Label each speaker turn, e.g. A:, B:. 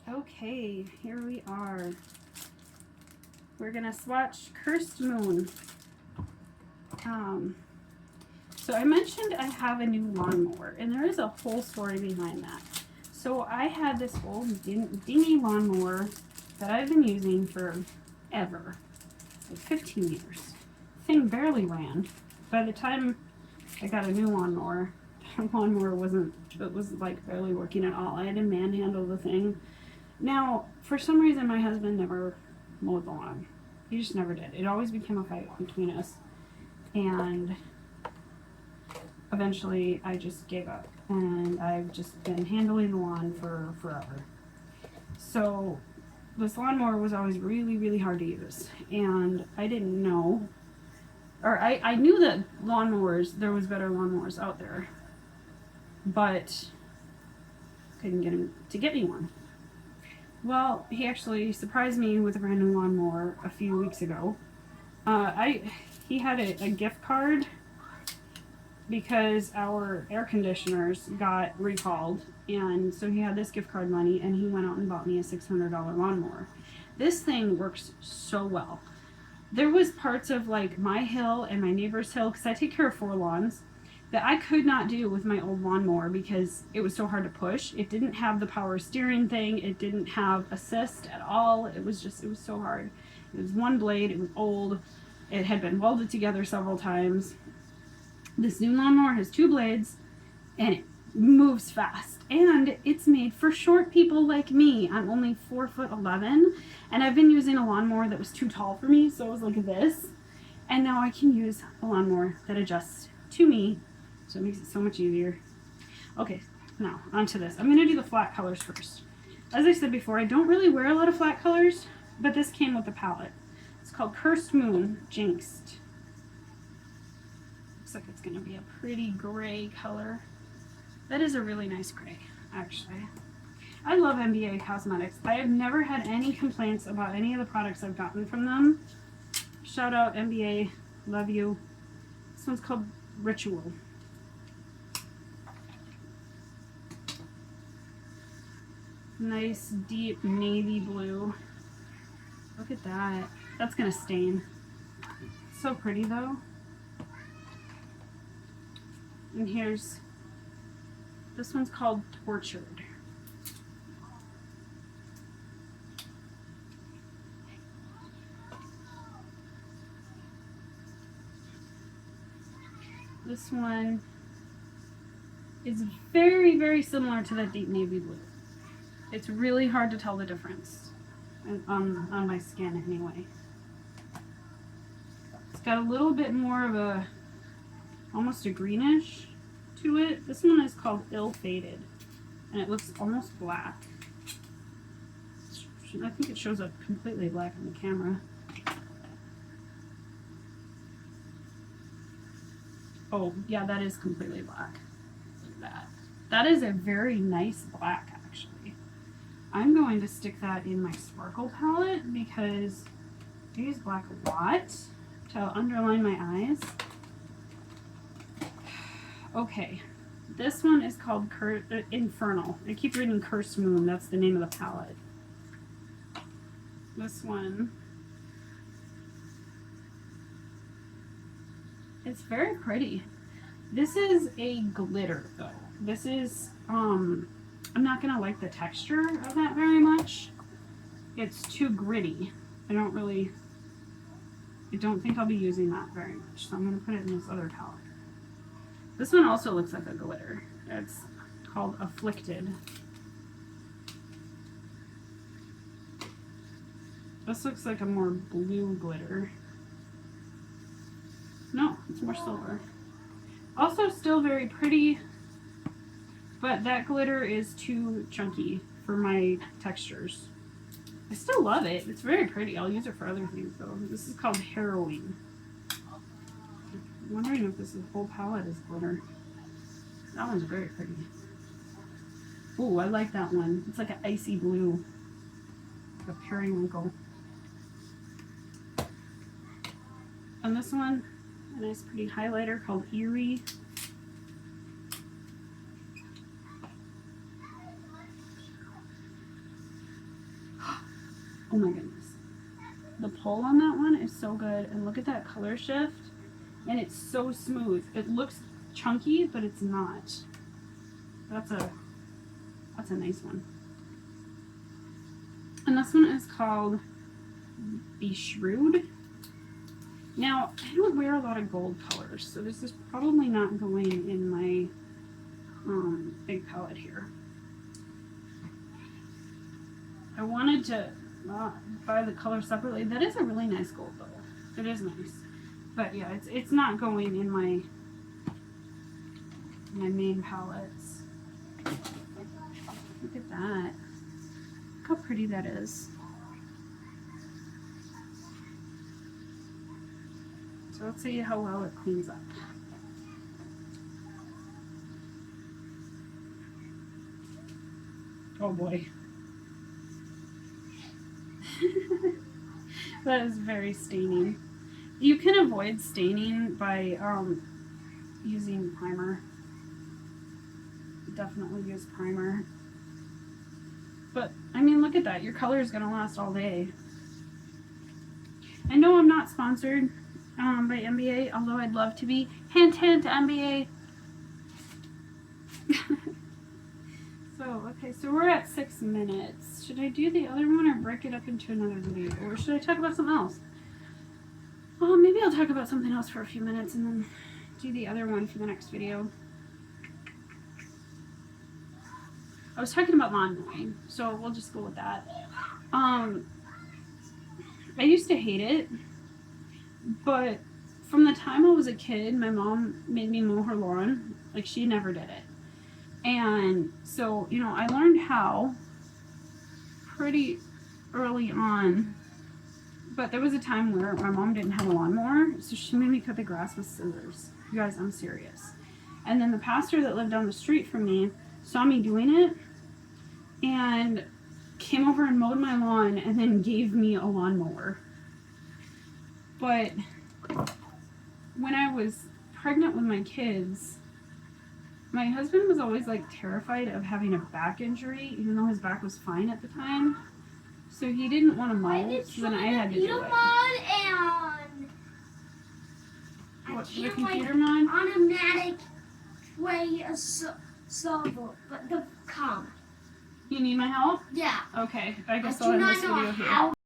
A: Okay, here we are. We're gonna swatch Cursed Moon. So I mentioned I have a new lawnmower, and there is a whole story behind that. So I had this old dingy lawnmower that I've been using forever, like 15 years. Thing barely ran. By the time I got a new lawnmower, the lawnmower it was like barely working at all. I had to manhandle the thing. Now, for some reason, my husband never mowed the lawn. He just never did. It always became a fight between us. And eventually, I just gave up. And I've just been handling the lawn for forever. So, this lawnmower was always really, really hard to use. And I didn't know, or I knew that there was better lawnmowers out there. But couldn't get him to get me one. Well, he actually surprised me with a brand new lawnmower a few weeks ago. He had a gift card because our air conditioners got recalled, and so he had this gift card money, and he went out and bought me a $600 lawnmower. This thing works so well. There was parts of like my hill and my neighbor's hill, because I take care of 4 lawns, that I could not do with my old lawnmower because it was so hard to push. It didn't have the power steering thing. It didn't have assist at all. It was so hard. It was one blade. It was old. It had been welded together several times. This new lawnmower has 2 blades, and it moves fast. And it's made for short people like me. I'm only 4'11", and I've been using a lawnmower that was too tall for me, so it was like this. And now I can use a lawnmower that adjusts to me. So it makes it so much easier. Okay, now onto this. I'm going to do the flat colors first. As I said before, I don't really wear a lot of flat colors, but this came with the palette. It's called Cursed Moon, Jinxed. Looks like it's going to be a pretty gray color. That is a really nice gray, actually. I love MBA Cosmetics. I have never had any complaints about any of the products I've gotten from them. Shout out MBA, love you. This one's called Ritual. Nice deep navy blue. Look at that. That's gonna stain. So pretty though. And this one's called Tortured. This one is very, very similar to that deep navy blue. It's really hard to tell the difference on my skin anyway. It's got a little bit more of almost a greenish to it. This one is called Ill Fated, and it looks almost black. I think it shows up completely black on the camera. Oh, yeah, that is completely black. Look at that. That is a very nice black, actually. I'm going to stick that in my sparkle palette because I use black a lot to underline my eyes. Okay, this one is called Infernal. I keep reading Cursed Moon. That's the name of the palette. This one, it's very pretty. This is a glitter though. This is, I'm not gonna like the texture of that very much. It's too gritty. I don't think I'll be using that very much. So I'm gonna put it in this other palette. This one also looks like a glitter. It's called Afflicted. This looks like a more blue glitter. No, it's more silver. Also still very pretty, but that glitter is too chunky for my textures. I still love it. It's very pretty. I'll use it for other things though. This is called Harrowing. I'm wondering if this whole palette is glitter. That one's very pretty. Ooh, I like that one. It's like an icy blue. Like a periwinkle. And this one, a nice pretty highlighter called Eerie. Oh my goodness. The pull on that one is so good. And look at that color shift. And it's so smooth. It looks chunky, but it's not. That's a nice one. And this one is called Be Shrewd. Now, I don't wear a lot of gold colors, so this is probably not going in my big palette here. I wanted to buy the color separately. That is a really nice gold though. It is nice. But yeah, it's not going in my main palettes. Look at that. Look how pretty that is. So let's see how well it cleans up. Oh boy. That is very staining. You can avoid staining by using primer. Definitely use primer. But, I mean, look at that. Your color is going to last all day. I know I'm not sponsored by MBA, although I'd love to be. Hint, hint, MBA. Okay, so we're at 6 minutes. Should I do the other one or break it up into another video? Or should I talk about something else? Well, maybe I'll talk about something else for a few minutes and then do the other one for the next video. I was talking about lawn mowing, so we'll just go with that. I used to hate it, but from the time I was a kid, my mom made me mow her lawn. Like, she never did it. And so, you know, I learned how pretty early on, but there was a time where my mom didn't have a lawnmower, so she made me cut the grass with scissors. You guys, I'm serious. And then the pastor that lived down the street from me saw me doing it and came over and mowed my lawn and then gave me a lawnmower. But when I was pregnant with my kids, my husband was always like terrified of having a back injury, even though his back was fine at the time. So he didn't want to mow, so then I had to do it. What, the computer mod?
B: Automatic way of solve, but the comp.
A: You need my help?
B: Yeah.
A: Okay, I guess I'll end this video here.